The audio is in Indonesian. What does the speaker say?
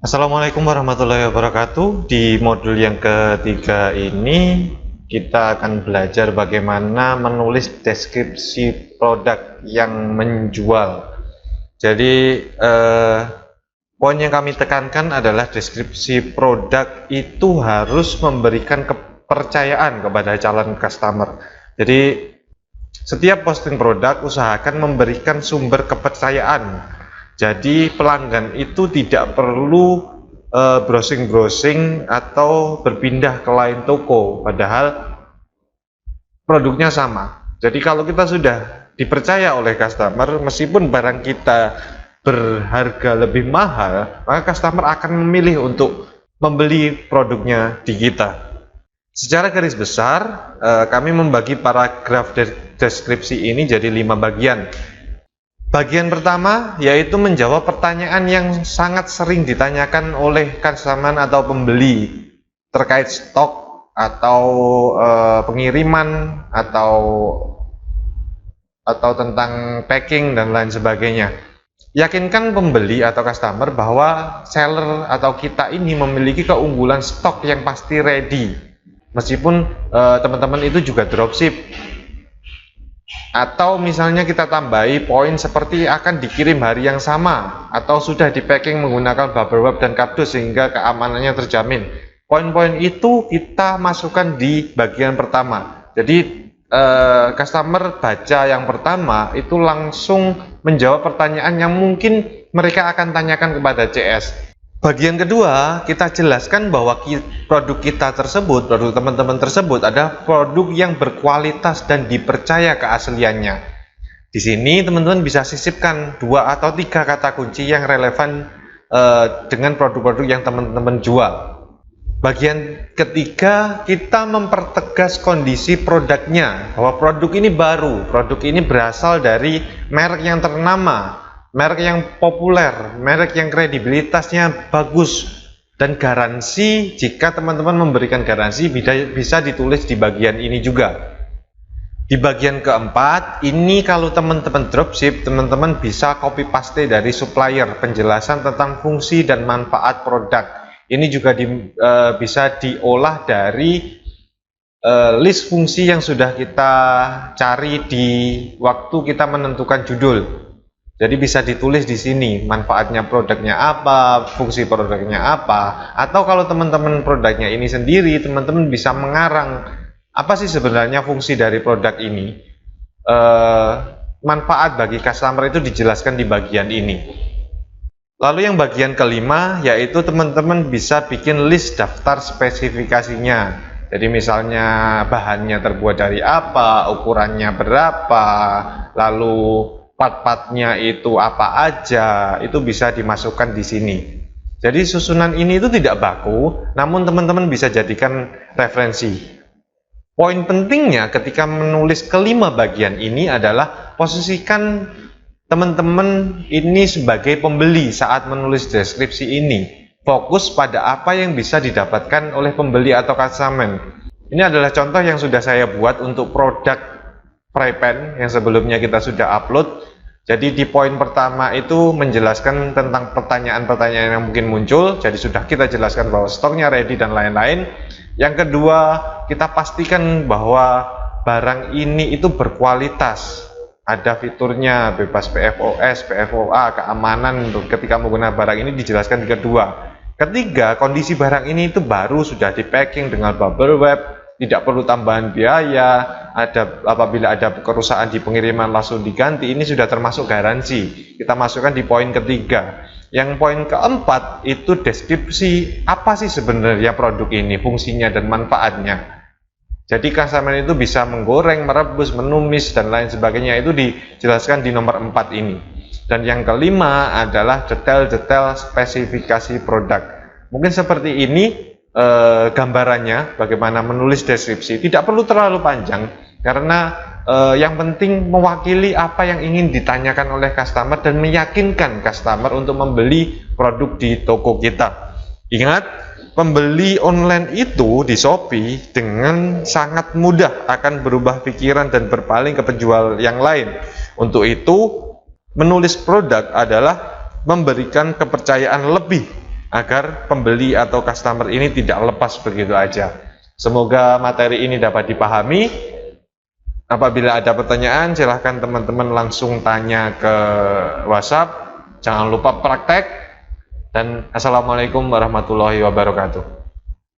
Assalamualaikum warahmatullahi wabarakatuh. Di modul yang ketiga ini kita akan belajar bagaimana menulis deskripsi produk yang menjual. Jadi poin yang kami tekankan adalah deskripsi produk itu harus memberikan kepercayaan kepada calon customer. Jadi setiap posting produk usahakan memberikan sumber kepercayaan. Jadi pelanggan itu tidak perlu browsing-browsing atau berpindah ke lain toko, padahal produknya sama. Jadi kalau kita sudah dipercaya oleh customer, meskipun barang kita berharga lebih mahal, maka customer akan memilih untuk membeli produknya di kita. Secara garis besar, kami membagi paragraf deskripsi ini jadi 5 bagian. Bagian pertama yaitu menjawab pertanyaan yang sangat sering ditanyakan oleh customer atau pembeli terkait stok atau pengiriman atau tentang packing dan lain sebagainya. Yakinkan pembeli atau customer bahwa seller atau kita ini memiliki keunggulan stok yang pasti ready. Meskipun teman-teman itu juga dropship. Atau misalnya kita tambahi poin seperti akan dikirim hari yang sama atau sudah di packing menggunakan bubble wrap dan kardus sehingga keamanannya terjamin. Poin-poin itu kita masukkan di bagian pertama. Jadi customer baca yang pertama itu langsung menjawab pertanyaan yang mungkin mereka akan tanyakan kepada CS. Bagian kedua, kita jelaskan bahwa produk kita tersebut, produk teman-teman tersebut adalah produk yang berkualitas dan dipercaya keasliannya. Di sini teman-teman bisa sisipkan 2 atau 3 kata kunci yang relevan dengan produk-produk yang teman-teman jual. Bagian ketiga, kita mempertegas kondisi produknya, bahwa produk ini baru, produk ini berasal dari merek yang ternama, merek yang populer, merek yang kredibilitasnya bagus, dan garansi, jika teman-teman memberikan garansi bisa ditulis di bagian ini juga. Di bagian keempat, ini kalau teman-teman dropship, teman-teman bisa copy paste dari supplier penjelasan tentang fungsi dan manfaat produk. Ini juga bisa diolah dari list fungsi yang sudah kita cari di waktu kita menentukan judul. Jadi bisa ditulis di sini manfaatnya produknya apa, fungsi produknya apa, atau kalau teman-teman produknya ini sendiri, teman-teman bisa mengarang apa sih sebenarnya fungsi dari produk ini. Manfaat bagi customer itu dijelaskan di bagian ini. Lalu yang bagian kelima yaitu teman-teman bisa bikin list daftar spesifikasinya. Jadi misalnya bahannya terbuat dari apa, ukurannya berapa, lalu part-partnya itu apa aja, itu bisa dimasukkan di sini. Jadi susunan ini itu tidak baku, namun teman-teman bisa jadikan referensi. Poin pentingnya ketika menulis kelima bagian ini adalah posisikan teman-teman ini sebagai pembeli saat menulis deskripsi ini. Fokus pada apa yang bisa didapatkan oleh pembeli atau customer. Ini adalah contoh yang sudah saya buat untuk produk Prepend yang sebelumnya kita sudah upload. Jadi di poin pertama itu menjelaskan tentang pertanyaan-pertanyaan yang mungkin muncul. Jadi sudah kita jelaskan bahwa stoknya ready dan lain-lain. Yang kedua, kita pastikan bahwa barang ini itu berkualitas. Ada fiturnya, bebas PFOS, PFOA, keamanan ketika menggunakan barang ini dijelaskan di kedua. Ketiga, kondisi barang ini itu baru, sudah di packing dengan bubble wrap, tidak perlu tambahan biaya, apabila ada kerusakan di pengiriman langsung diganti, ini sudah termasuk garansi. Kita masukkan di poin ketiga. Yang poin keempat itu deskripsi apa sih sebenarnya produk ini, fungsinya dan manfaatnya. Jadi customer itu bisa menggoreng, merebus, menumis dan lain sebagainya, itu dijelaskan di nomor 4 ini. Dan yang kelima adalah detail-detail spesifikasi produk. Mungkin seperti ini gambarannya bagaimana menulis deskripsi. Tidak perlu terlalu panjang karena yang penting mewakili apa yang ingin ditanyakan oleh customer dan meyakinkan customer untuk membeli produk di toko kita. Ingat, pembeli online itu di Shopee dengan sangat mudah akan berubah pikiran dan berpaling ke penjual yang lain. Untuk itu, menulis produk adalah memberikan kepercayaan lebih agar pembeli atau customer ini tidak lepas begitu aja. Semoga materi ini dapat dipahami. Apabila ada pertanyaan, silahkan teman-teman langsung tanya ke WhatsApp. Jangan lupa praktek. Dan Assalamualaikum warahmatullahi wabarakatuh.